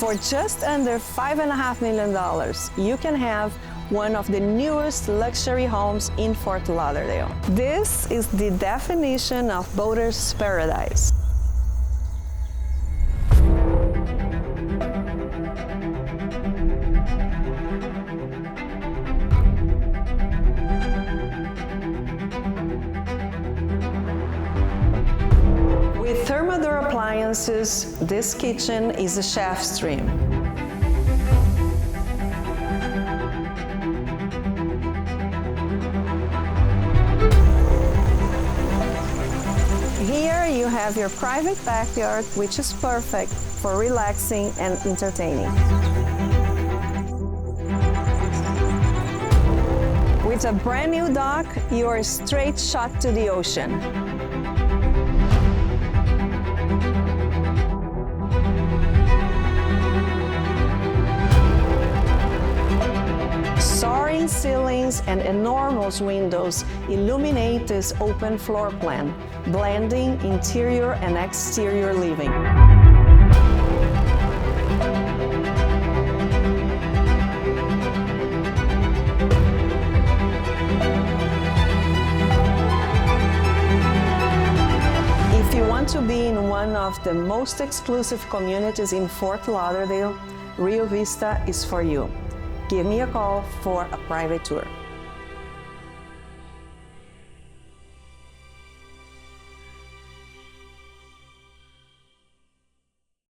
For just under $5.5 million, you can have one of the newest luxury homes in Fort Lauderdale. This is the definition of boater's paradise. With Thermador appliances, this kitchen is a chef's dream. Here you have your private backyard, which is perfect for relaxing and entertaining. With a brand new dock, you are a straight shot to the ocean. Soaring ceilings and enormous windows illuminate this open floor plan, blending interior and exterior living. If you want to be in one of the most exclusive communities in Fort Lauderdale, Rio Vista is for you. Give me a call for a private tour.